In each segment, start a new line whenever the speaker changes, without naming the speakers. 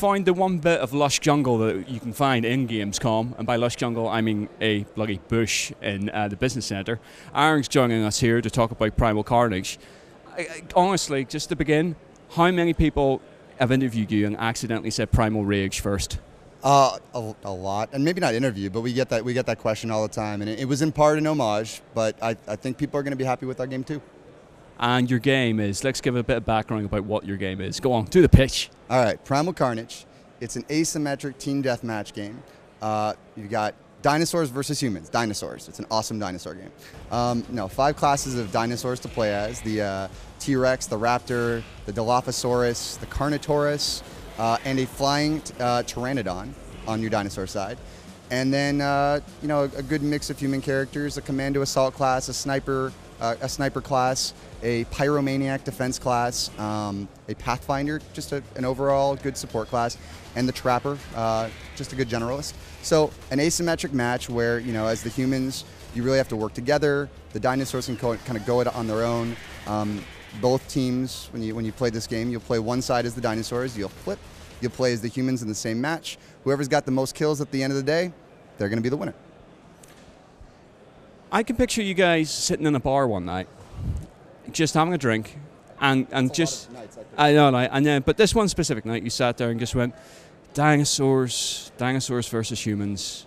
found the one bit of lush jungle that you can find in Gamescom, and by lush jungle I mean a bloody bush in the business centre. Aaron's joining us here to talk about Primal Carnage. Honestly, just to begin, how many people have interviewed you and accidentally said Primal Rage first?
A lot, and maybe not interview, but we get that question all the time, and it was in part an homage, but I think people are going to be happy with our game too.
And your game is, let's give a bit of background about what your game is. Go on, do the pitch.
All right, Primal Carnage. It's an asymmetric team deathmatch game. You've got dinosaurs versus humans. Dinosaurs. It's an awesome dinosaur game. 5 classes of dinosaurs to play as: the T-Rex, the Raptor, the Dilophosaurus, the Carnotaurus, and a flying Pteranodon on your dinosaur side. And then a good mix of human characters: a commando assault class, a sniper class, a pyromaniac defense class, a pathfinder, just an overall good support class, and the trapper, just a good generalist. So an asymmetric match where, as the humans, you really have to work together. The dinosaurs can kind of go it on their own. Both teams, when you play this game, you'll play one side as the dinosaurs, you'll flip, you'll play as the humans in the same match. Whoever's got the most kills at the end of the day, they're going to be the winner.
I can picture you guys sitting in a bar one night, just having a drink, and just I know, and then but this one specific night, you sat there and just went, dinosaurs versus humans,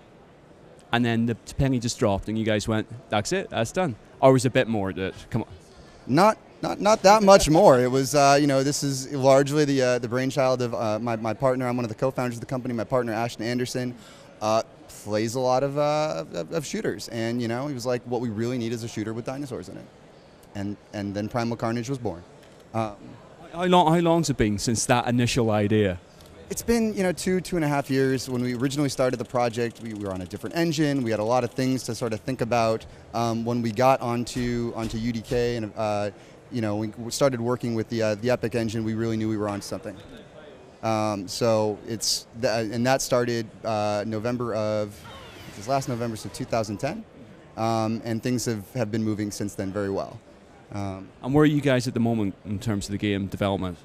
and then the penny just dropped, and you guys went, that's it, that's done. Or was a bit more to it? Come on.
Not that much more. It was this is largely the brainchild of my partner. I'm one of the co-founders of the company. My partner Ashton Anderson plays a lot of shooters, and he was like, what we really need is a shooter with dinosaurs in it, and then Primal Carnage was born.
How long's it been since that initial idea?
It's been 2.5 years. When we originally started the project, we were on a different engine. We had a lot of things to sort of think about. When we got onto UDK and we started working with the Epic engine, we really knew we were onto something. So and that started last November, so 2010, and things have been moving since then very well.
And where are you guys at the moment in terms of the game development?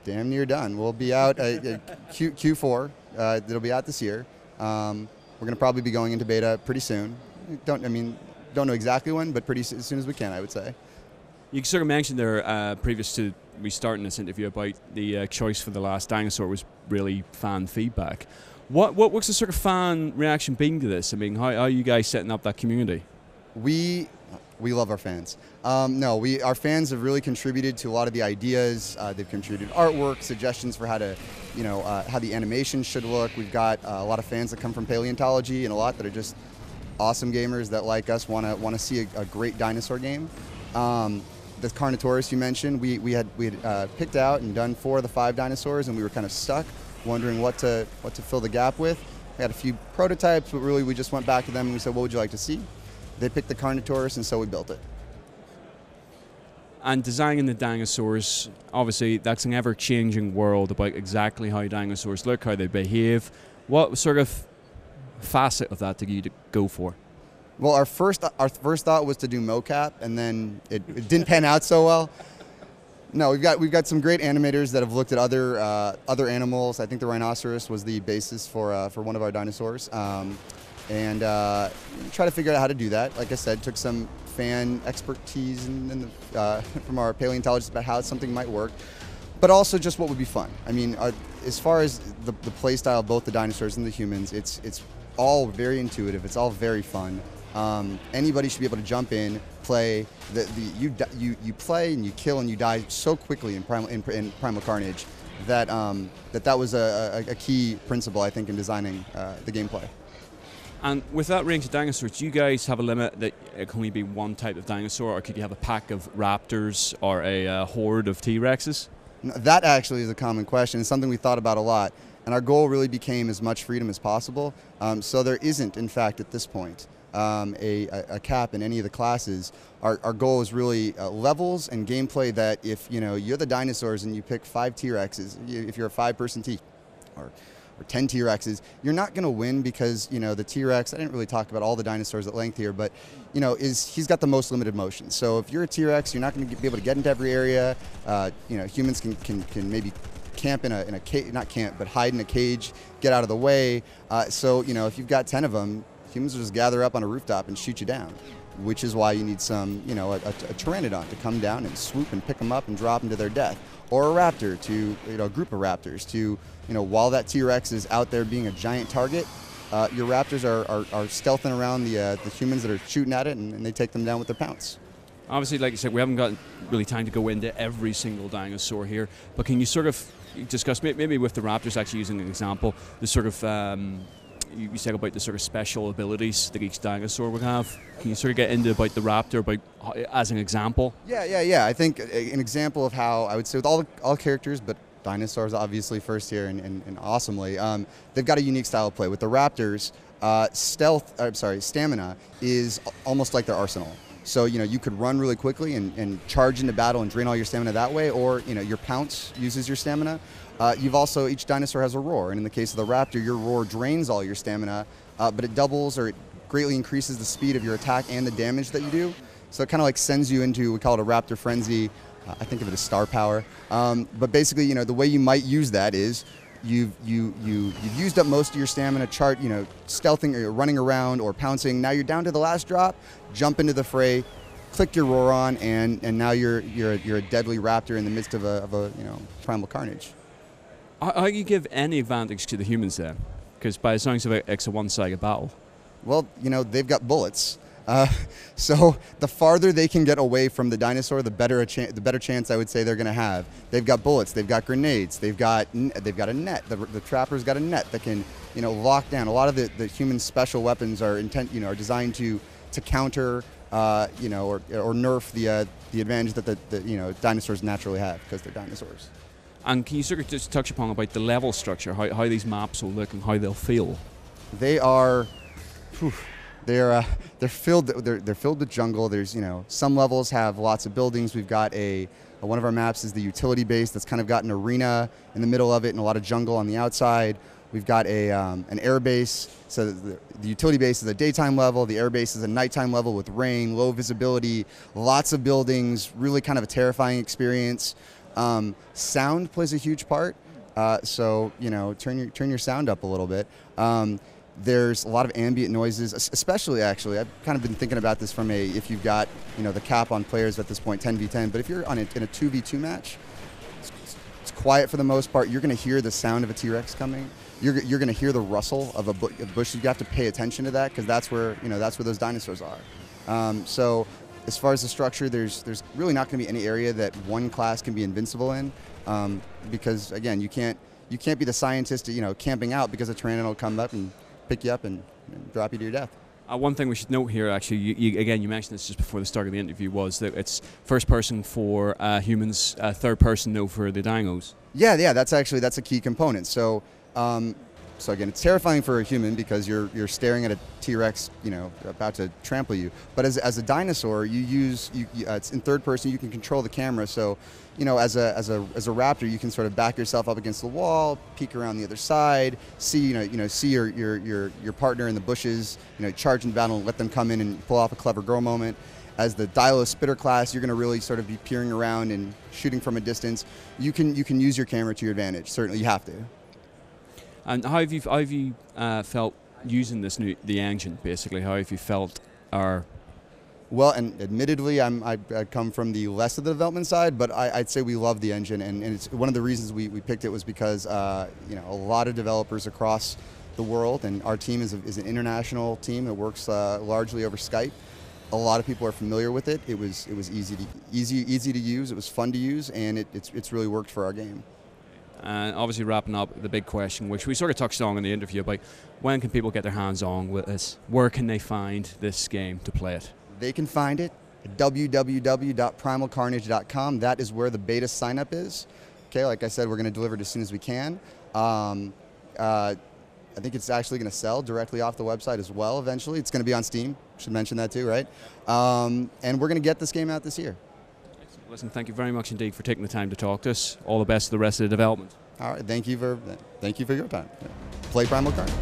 Damn near done. We'll be out Q4. It'll be out this year. We're going to probably be going into beta pretty soon. Don't know exactly when, but as soon as we can, I would say.
You sort of mentioned there, previous to we starting this interview, about the choice for the last dinosaur was really fan feedback. What's the sort of fan reaction been to this? I mean, how are you guys setting up that community?
We love our fans. Our fans have really contributed to a lot of the ideas. They've contributed artwork, suggestions for how to, how the animation should look. We've got a lot of fans that come from paleontology, and a lot that are just awesome gamers that, like us, want to see a great dinosaur game. The Carnotaurus you mentioned, we had picked out and done 4 of the 5 dinosaurs, and we were kind of stuck, wondering what to fill the gap with. We had a few prototypes, but really we just went back to them and we said, what would you like to see? They picked the Carnotaurus, and so we built it.
And designing the dinosaurs, obviously that's an ever-changing world about exactly how dinosaurs look, how they behave. What sort of facet of that did you go for?
Well, our first thought was to do mocap, and then it didn't pan out so well. No, we've got some great animators that have looked at other animals. I think the rhinoceros was the basis for one of our dinosaurs, and try to figure out how to do that. Like I said, took some fan expertise from our paleontologists about how something might work, but also just what would be fun. I mean, as far as the play style, both the dinosaurs and the humans, it's all very intuitive. It's all very fun. Anybody should be able to jump in, play. You play and you kill and you die so quickly in Primal Carnage that was a key principle, I think, in designing the gameplay.
And with that range of dinosaurs, do you guys have a limit that it can only be one type of dinosaur, or could you have a pack of raptors or a horde of T-Rexes?
No, that actually is a common question. It's something we thought about a lot. And our goal really became as much freedom as possible. So there isn't, in fact, at this point, a cap in any of the classes. Our goal is really levels and gameplay that if you're the dinosaurs and you pick 5 T-Rexes, if you're a 5-person T, or 10 T-Rexes, you're not going to win because the T-Rex, I didn't really talk about all the dinosaurs at length here, but he's got the most limited motion. So if you're a T-Rex, you're not going to be able to get into every area. Humans can maybe camp in a cage, not camp, but hide in a cage, get out of the way. So if you've got 10 of them, humans will just gather up on a rooftop and shoot you down, which is why you need some, a pteranodon to come down and swoop and pick them up and drop them to their death. Or a raptor to, a group of raptors to, while that T-Rex is out there being a giant target, your raptors are stealthing around the humans that are shooting at it, and they take them down with their pounce.
Obviously, like you said, we haven't got really time to go into every single dinosaur here, but can you sort of discuss, maybe with the raptors, actually using an example, the sort of, you said about the sort of special abilities that each dinosaur would have. Can you sort of get into about the raptor as an example?
Yeah. I think an example of how, I would say with all characters, but dinosaurs obviously first here and awesomely, they've got a unique style of play. With the raptors, stamina is almost like their arsenal. So, you could run really quickly and charge into battle and drain all your stamina that way, or, your pounce uses your stamina. You've also, each dinosaur has a roar, and in the case of the raptor, your roar drains all your stamina, but it doubles or it greatly increases the speed of your attack and the damage that you do. So it kind of like sends you into, we call it a raptor frenzy. I think of it as star power. But basically, the way you might use that is you've used up most of your stamina, stealthing or running around or pouncing. Now you're down to the last drop, jump into the fray, click your roar on, and now you're a deadly raptor in the midst of a primal carnage.
How do you give any advantage to the humans then? Because by the sounds of it, it's a one-sided battle.
Well, they've got bullets. So the farther they can get away from the dinosaur, the better chance I would say they're going to have. They've got bullets, they've got grenades, they've got a net. The trapper's got a net that can lock down. A lot of the human special weapons are designed to counter or nerf the advantage that the dinosaurs naturally have because they're dinosaurs.
And can you sort of just touch upon about the level structure, how these maps will look and how they'll feel?
They are. They're filled with jungle. There's some levels have lots of buildings. We've got one of our maps is the utility base that's kind of got an arena in the middle of it and a lot of jungle on the outside. We've got an air base. So the utility base is a daytime level. The air base is a nighttime level with rain, low visibility, lots of buildings. Really kind of a terrifying experience. Sound plays a huge part. So turn your sound up a little bit. There's a lot of ambient noises, especially actually, I've kind of been thinking about this from if you've got, the cap on players at this point, 10v10, but if you're in a 2v2 match, it's quiet for the most part. You're going to hear the sound of a T-Rex coming. You're going to hear the rustle of a bush. You have to pay attention to that because that's where those dinosaurs are. So as far as the structure, there's really not going to be any area that one class can be invincible in because, again, you can't be the scientist, camping out because a pteranodon will come up and pick you up and drop you to your death.
One thing we should note here, actually, you mentioned this just before the start of the interview, was that it's first person for humans, third person for the dinos. Yeah, that's a key component. So again, it's terrifying for a human because you're staring at a T-Rex, about to trample you. But as a dinosaur, it's in third person. You can control the camera. So, as a raptor, you can sort of back yourself up against the wall, peek around the other side, see your partner in the bushes, charge in battle, and let them come in and pull off a clever girl moment. As the Dilo Spitter class, you're going to really sort of be peering around and shooting from a distance. You can use your camera to your advantage. Certainly, you have to. And how have you felt using the engine, basically? How have you felt Well, and admittedly, I come from the less of the development side, but I'd say we love the engine, and it's one of the reasons we picked it was because a lot of developers across the world, and our team is an international team that works largely over Skype. A lot of people are familiar with it. It was easy to use. It was fun to use, and it's really worked for our game. And obviously, wrapping up, the big question, which we sort of touched on in the interview, about when can people get their hands on with this? Where can they find this game to play it? They can find it at www.primalcarnage.com. That is where the beta sign-up is. Okay, like I said, we're going to deliver it as soon as we can. I think it's actually going to sell directly off the website as well eventually. It's going to be on Steam. Should mention that too, right? And we're going to get this game out this year. Listen, thank you very much indeed for taking the time to talk to us. All the best for the rest of the development. All right, thank you for your time. Play Primal Carnage.